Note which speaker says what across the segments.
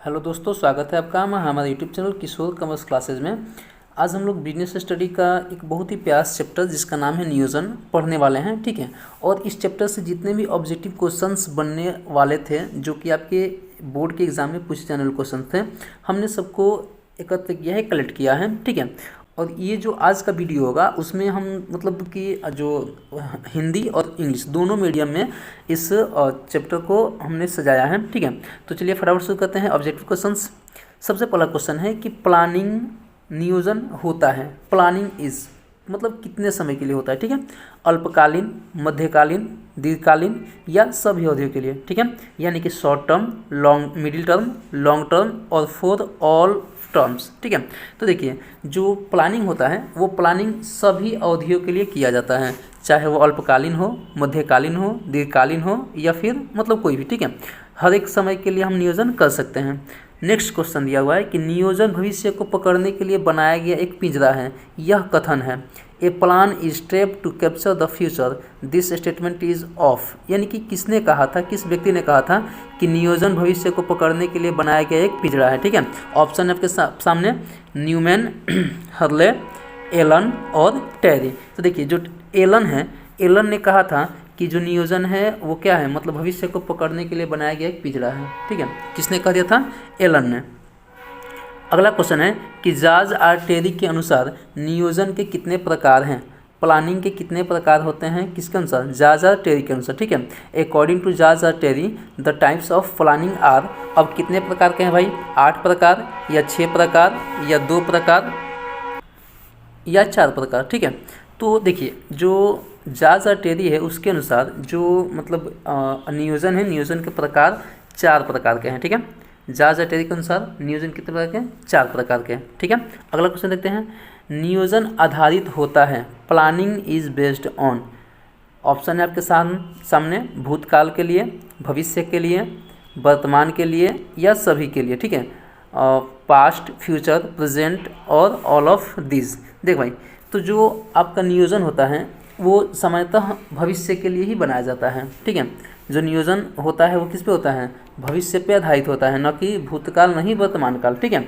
Speaker 1: Hello दोस्तों, स्वागत है आपका हमारे यूट्यूब चैनल किशोर कॉमर्स क्लासेज में। आज हम लोग बिजनेस स्टडी का एक बहुत ही प्यारा चैप्टर जिसका नाम है नियोजन पढ़ने वाले हैं। ठीक है, और इस चैप्टर से जितने भी ऑब्जेक्टिव क्वेश्चंस बनने वाले थे जो कि आपके बोर्ड के एग्जाम में पूछे जाने वाले क्वेश्चन थे, हमने सबको एकत्र किया है, कलेक्ट किया है। ठीक है, और ये जो आज का वीडियो होगा उसमें हम मतलब कि जो हिंदी और इंग्लिश दोनों मीडियम में इस चैप्टर को हमने सजाया है। ठीक है, तो चलिए फटाफट शुरू करते हैं ऑब्जेक्टिव क्वेश्चंस। सबसे पहला क्वेश्चन है कि प्लानिंग नियोजन होता है, प्लानिंग इज मतलब कितने समय के लिए होता है। ठीक है, अल्पकालीन, मध्यकालीन, दीर्घकालीन या सभी अवधियों के लिए। ठीक है, यानी कि short term, long, middle term, long term और फॉर ऑल टर्म्स। ठीक है, तो देखिए जो प्लानिंग होता है वो प्लानिंग सभी अवधियों के लिए किया जाता है, चाहे वो अल्पकालीन हो, मध्यकालीन हो, दीर्घकालीन हो या फिर मतलब कोई भी। ठीक है, हर एक समय के लिए हम नियोजन कर सकते हैं। नेक्स्ट क्वेश्चन दिया हुआ है कि नियोजन भविष्य को पकड़ने के लिए बनाया गया एक पिंजरा है। यह कथन है A plan is trap to capture the future, this statement is of. यानी कि किसने कहा था, किस व्यक्ति ने कहा था कि नियोजन भविष्य को पकड़ने के लिए बनाया गया एक पिंजरा है। ठीक है, ऑप्शन आपके सामने न्यूमैन, हर्ले, एलन और टेरी। तो देखिए जो एलन है, एलन ने कहा था कि जो नियोजन है वो क्या है, मतलब भविष्य को पकड़ने के लिए बनाया गया एक पिंजरा है। ठीक है, किसने कह दिया था, एलन ने। अगला क्वेश्चन है कि जॉर्ज आर टेरी के अनुसार नियोजन के कितने प्रकार हैं, प्लानिंग के कितने प्रकार होते हैं, किसके अनुसार, जॉर्ज आर टेरी के अनुसार। ठीक है, according to George R Terry the types of planning are. अब कितने प्रकार के हैं भाई, 8 प्रकार या 6 प्रकार या 2 प्रकार या 4 प्रकार। ठीक है, तो देखिए जो जॉर्ज आर टेरी है उसके अनुसार जो मतलब नियोजन है, नियोजन के प्रकार 4 प्रकार के हैं। ठीक है, जॉर्ज आर टेरी के अनुसार नियोजन कितने प्रकार के हैं, 4 प्रकार के हैं। ठीक है, अगला क्वेश्चन देखते हैं, नियोजन आधारित होता है, planning is based on. Option है आपके सामने भूतकाल के लिए, भविष्य के लिए, वर्तमान के लिए या सभी के लिए। ठीक है, पास्ट, फ्यूचर, प्रेजेंट और ऑल ऑफ दिस। देख भाई, तो जो आपका नियोजन होता है वो सामान्यतः भविष्य के लिए ही बनाया जाता है। ठीक है, जो नियोजन होता है वो किस पे होता है, भविष्य पे आधारित होता है, न कि भूतकाल, नहीं वर्तमान काल। ठीक है,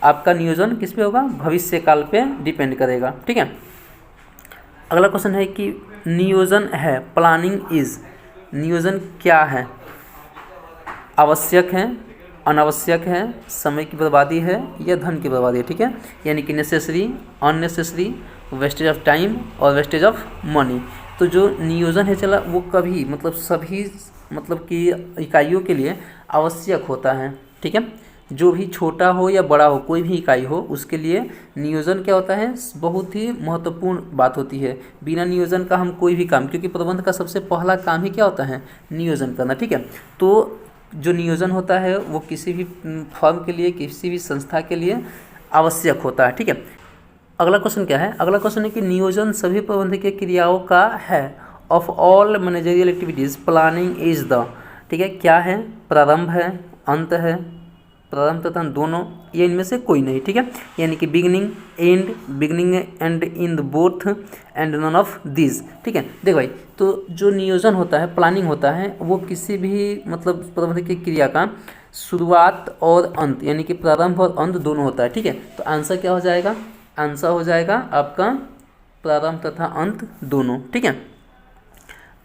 Speaker 1: आपका नियोजन किस पे होगा, भविष्य काल पे डिपेंड करेगा। ठीक है, अगला क्वेश्चन है कि नियोजन है, प्लानिंग इज, नियोजन क्या है, आवश्यक है, अनावश्यक है, समय की बर्बादी है या धन की बर्बादी है। ठीक है, यानी कि necessary, unnecessary, wastage of time और वेस्टेज ऑफ मनी। तो जो नियोजन है चला वो कभी मतलब सभी मतलब कि इकाइयों के लिए आवश्यक होता है। ठीक है, जो भी छोटा हो या बड़ा हो, कोई भी इकाई हो, उसके लिए नियोजन क्या होता है, बहुत ही महत्वपूर्ण बात होती है। बिना नियोजन का हम कोई भी काम, क्योंकि प्रबंध का सबसे पहला काम ही क्या होता है, नियोजन करना। ठीक है, तो जो नियोजन होता है वो किसी भी फर्म के लिए, किसी भी संस्था के लिए आवश्यक होता है। ठीक है, अगला क्वेश्चन क्या है, अगला क्वेश्चन है कि नियोजन सभी प्रबंधकीय क्रियाओं का है, of all managerial activities planning is the. ठीक है, क्या है, प्रारंभ है, अंत है, प्रारंभ तथा दोनों, ये इनमें से कोई नहीं। ठीक है, यानी कि beginning and, beginning and in the both and none of this. ठीक है, देख भाई, तो जो नियोजन होता है, प्लानिंग होता है, वो किसी भी मतलब प्रबंधकीय क्रिया का शुरुआत और अंत, यानी कि प्रारंभ और अंत दोनों होता है। ठीक है, तो आंसर क्या हो जाएगा, आंसर हो जाएगा आपका प्रारंभ तथा अंत दोनों। ठीक है,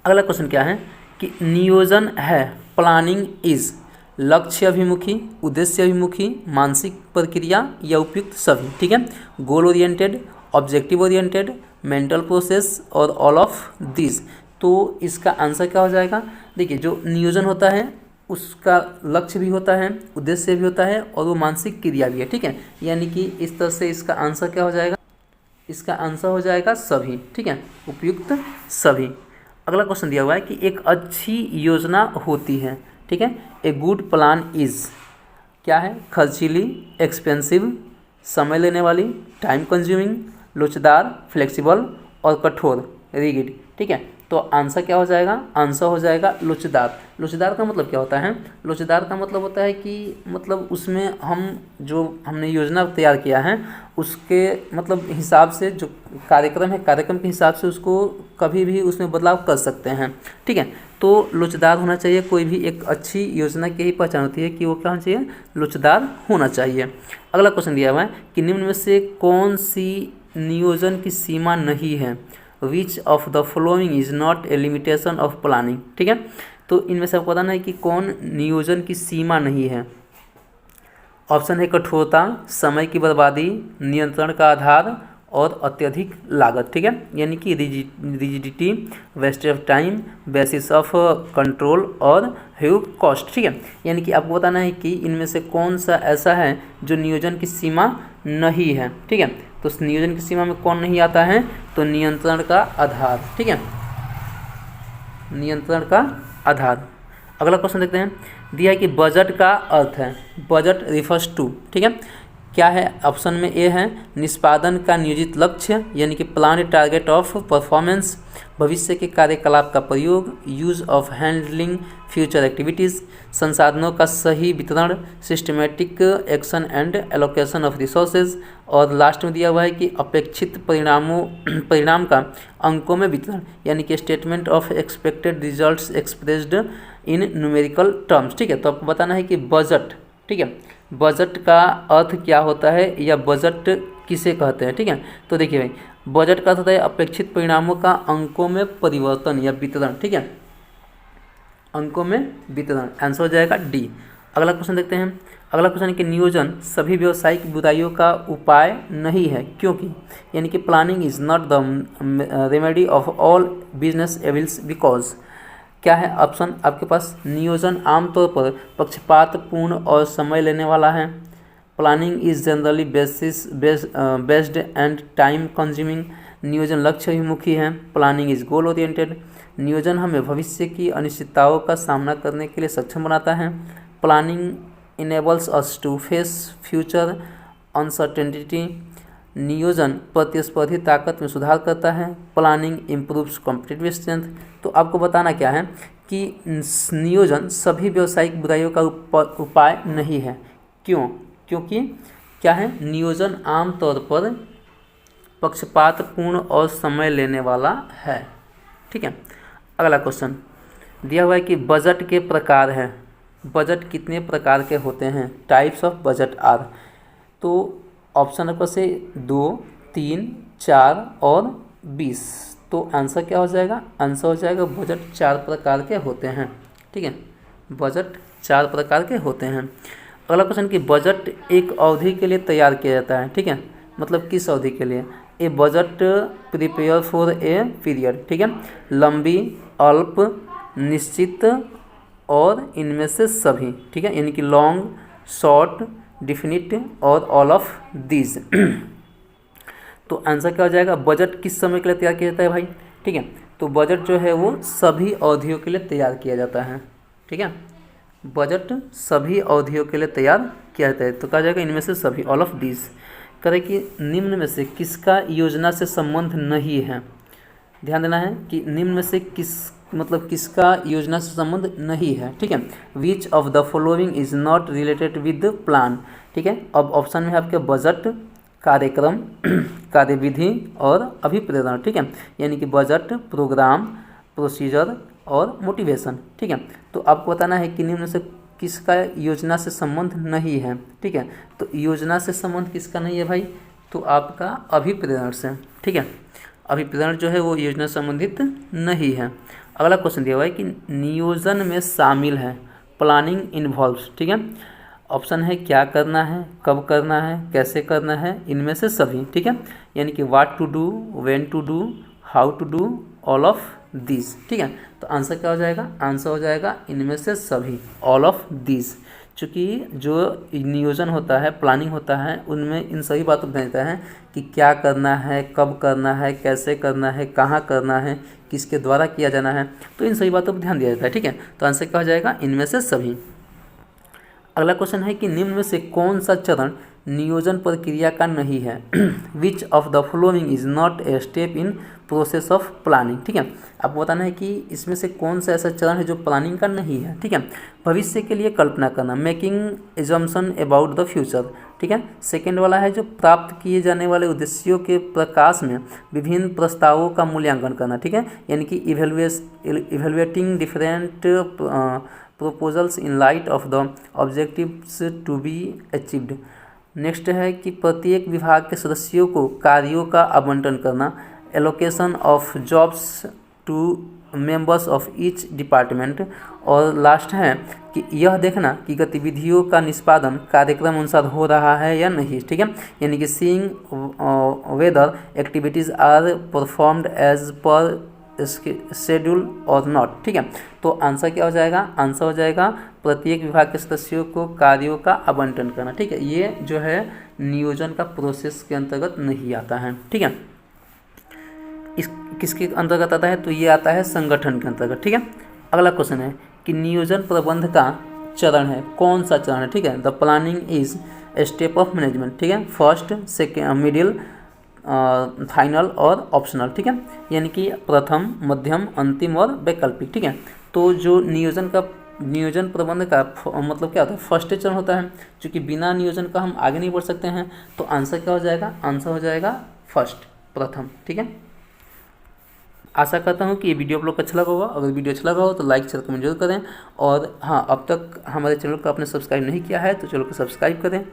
Speaker 1: अगला क्वेश्चन क्या है कि नियोजन है, प्लानिंग इज, लक्ष्य अभिमुखी, उद्देश्य अभिमुखी, मानसिक प्रक्रिया या उपयुक्त सभी। ठीक है, goal oriented, objective oriented, mental process और ऑल ऑफ दिस। तो इसका आंसर क्या हो जाएगा, देखिए जो नियोजन होता है उसका लक्ष्य भी होता है, उद्देश्य भी होता है और वो मानसिक क्रिया भी है। ठीक है, यानी कि इस तरह से इसका आंसर क्या हो जाएगा, इसका आंसर हो जाएगा सभी। ठीक है, उपयुक्त सभी। अगला क्वेश्चन दिया हुआ है कि एक अच्छी योजना होती है। ठीक है, ए गुड प्लान इज, क्या है, खर्चीली, एक्सपेंसिव, समय लेने वाली, टाइम कंज्यूमिंग, लोचदार, फ्लेक्सिबल और कठोर, रिगिड। ठीक है, तो आंसर क्या हो जाएगा, आंसर हो जाएगा लोचदार। लोचदार का मतलब क्या होता है, लोचदार का मतलब होता है कि मतलब उसमें हम जो हमने योजना तैयार किया है उसके मतलब हिसाब से जो कार्यक्रम है, कार्यक्रम के हिसाब से उसको कभी भी उसमें बदलाव कर सकते हैं। ठीक है, तो लोचदार होना चाहिए। कोई भी एक अच्छी योजना की ही पहचान होती है कि वो क्या होना चाहिए, लोचदार होना चाहिए। अगला क्वेश्चन दिया हुआ है कि निम्न में से कौन सी नियोजन की सीमा नहीं है, which of the following is not a limitation of planning. ठीक है, तो इनमें से आपको बताना है कि कौन नियोजन की सीमा नहीं है। ऑप्शन है कठोरता, समय की बर्बादी, नियंत्रण का आधार और अत्यधिक लागत। ठीक है, यानी कि rigidity, wastage of time, basis of control और ह्यूज कॉस्ट। ठीक है, यानी कि आपको बताना है कि इनमें से कौन सा ऐसा है जो नियोजन की सीमा नहीं है। ठीक है, तो उस नियोजन की सीमा में कौन नहीं आता है, तो नियंत्रण का आधार। ठीक है, नियंत्रण का आधार। अगला क्वेश्चन देखते हैं, दिया है कि बजट का अर्थ है, बजट रिफर्स टू। ठीक है, क्या है, ऑप्शन में ए है निष्पादन का नियोजित लक्ष्य, यानी कि प्लान टारगेट ऑफ परफॉर्मेंस, भविष्य के कार्यकलाप का प्रयोग, use of handling future activities, संसाधनों का सही वितरण, systematic action and allocation of resources, और लास्ट में दिया हुआ है कि अपेक्षित परिणाम का अंकों में वितरण, यानी कि statement of expected results expressed in numerical terms. ठीक है, तो आपको बताना है कि बजट, ठीक है, बजट का अर्थ क्या होता है या बजट किसे कहते हैं। ठीक है, तो देखिए भाई, बजट का अर्थ होता है अपेक्षित परिणामों का अंकों में परिवर्तन या वितरण। ठीक है, अंकों में वितरण, आंसर हो जाएगा डी। अगला क्वेश्चन देखते हैं। अगला क्वेश्चन है कि नियोजन सभी व्यावसायिक बुराइयों का उपाय नहीं है, क्योंकि, यानी कि planning is not the remedy of all business evils, because. क्या है ऑप्शन आपके पास, नियोजन आमतौर पर पक्षपातपूर्ण और समय लेने वाला है, planning is generally based and time consuming, नियोजन लक्ष्य अभिमुखी है, प्लानिंग इज गोल ओरिएंटेड, नियोजन हमें भविष्य की अनिश्चितताओं का सामना करने के लिए सक्षम बनाता है, planning enables us to face future uncertainty, नियोजन प्रतिस्पर्धी ताकत में सुधार करता है, प्लानिंग इम्प्रूव्स कॉम्पिटिटिव स्ट्रेंथ। तो आपको बताना क्या है कि नियोजन सभी व्यावसायिक बुराइयों का उपाय नहीं है। क्यों? क्योंकि क्या है, नियोजन आमतौर पर पक्षपातपूर्ण और समय लेने वाला है। ठीक है, अगला क्वेश्चन दिया हुआ है कि बजट के प्रकार हैं, बजट कितने प्रकार के होते हैं, टाइप्स ऑफ बजट आर। तो ऑप्शन आपको से 2, 3, 4 और 20। तो आंसर क्या हो जाएगा, आंसर हो जाएगा बजट 4 प्रकार के होते हैं। ठीक है, बजट 4 प्रकार के होते हैं। अगला क्वेश्चन कि बजट एक अवधि के लिए तैयार किया जाता है। ठीक है, मतलब किस अवधि के लिए, a budget prepare for a period. ठीक है, लंबी, अल्प, निश्चित और इनमें से सभी। ठीक है, यानी कि लॉन्ग, शॉर्ट, डिफिनिट और ऑल ऑफ दीज। तो आंसर क्या हो जाएगा, बजट किस समय के लिए तैयार किया जाता है भाई। ठीक है, तो बजट जो है वो सभी अवधियों के लिए तैयार किया जाता है। ठीक है, बजट सभी अवधियों के लिए तैयार किया जाता है। तो कहा जाएगा इनमें से सभी, ऑल ऑफ दीज। करें कि निम्न में से किसका योजना से संबंध नहीं है। ध्यान देना है कि निम्न में से किसका योजना से संबंध नहीं है। ठीक है, which of the following is not related with plan. ठीक है, अब ऑप्शन में है आपके बजट, कार्यक्रम, कार्यविधि और अभिप्रेरण। ठीक है, यानी कि बजट, प्रोग्राम, प्रोसीजर और मोटिवेशन। ठीक है, तो आपको बताना है कि निम्न से किसका योजना से संबंध नहीं है। ठीक है, तो योजना से संबंध किसका नहीं है भाई, तो आपका अभिप्रेरण से। ठीक है, अभिप्रेरण जो है वो योजना संबंधित नहीं है। अगला क्वेश्चन दिया हुआ है कि नियोजन में शामिल है, प्लानिंग इन्वॉल्व्स। ठीक है, ऑप्शन है क्या करना है, कब करना है, कैसे करना है, इनमें से सभी। ठीक है, यानी कि what to do, when to do, how to do, all of these. ठीक है, तो आंसर क्या हो जाएगा, आंसर हो जाएगा इनमें से सभी, ऑल ऑफ दीज। चूँकि जो नियोजन होता है, प्लानिंग होता है, उनमें इन सभी बातों पर ध्यान देता है कि क्या करना है, कब करना है, कैसे करना है, कहाँ करना है, किसके द्वारा किया जाना है, तो इन सभी बातों पर ध्यान दिया जाता है। ठीक है, तो आंसर क्या हो जाएगा, इनमें से सभी। अगला क्वेश्चन है कि निम्न में से कौन सा चरण नियोजन प्रक्रिया का नहीं है। Which of the following is not a step in process of planning. ठीक है, आपको बताना है कि इसमें से कौन सा ऐसा चरण है जो प्लानिंग का नहीं है। ठीक है, भविष्य के लिए कल्पना करना, making assumption about the future. ठीक है, सेकेंड वाला है जो प्राप्त किए जाने वाले उद्देश्यों के प्रकाश में विभिन्न प्रस्तावों का मूल्यांकन करना। ठीक है, यानी कि evaluating different proposals in light of the objectives to be achieved। Next है कि प्रत्येक विभाग के सदस्यों को कार्यों का आवंटन करना, allocation of jobs to members of each department. और लास्ट है कि यह देखना कि गतिविधियों का निष्पादन कार्यक्रम अनुसार हो रहा है या नहीं। ठीक है, यानी कि seeing whether activities are performed as per schedule और नॉट। ठीक है, तो आंसर क्या हो जाएगा? आंसर हो जाएगा प्रत्येक विभाग के सदस्यों को कार्यों का आवंटन करना। ठीक है, ये जो है नियोजन का प्रोसेस के अंतर्गत नहीं आता है। ठीक है, इस किसके अंतर्गत आता है? तो ये आता है संगठन के अंतर्गत। ठीक है, अगला क्वेश्चन है कि नियोजन प्रबंध का चरण है, कौन सा चरण है? ठीक है, the planning is a step of management. ठीक है, फर्स्ट, सेकेंड, मिडिल, फाइनल और ऑप्शनल। ठीक है, यानी कि प्रथम, मध्यम, अंतिम और वैकल्पिक। ठीक है, तो जो नियोजन प्रबंध का मतलब क्या होता है? फर्स्ट चरण होता है, क्योंकि बिना नियोजन का हम आगे नहीं बढ़ सकते हैं। तो आंसर क्या हो जाएगा? आंसर हो जाएगा फर्स्ट, प्रथम। ठीक है, आशा करता हूँ कि ये वीडियो आप लोग को अच्छा लगा होगा। अगर वीडियो अच्छा लगा हो तो लाइक शेयर कमेंट जरूर करें। और हाँ, अब तक हमारे चैनल को आपने सब्सक्राइब नहीं किया है तो चैनल को सब्सक्राइब करें।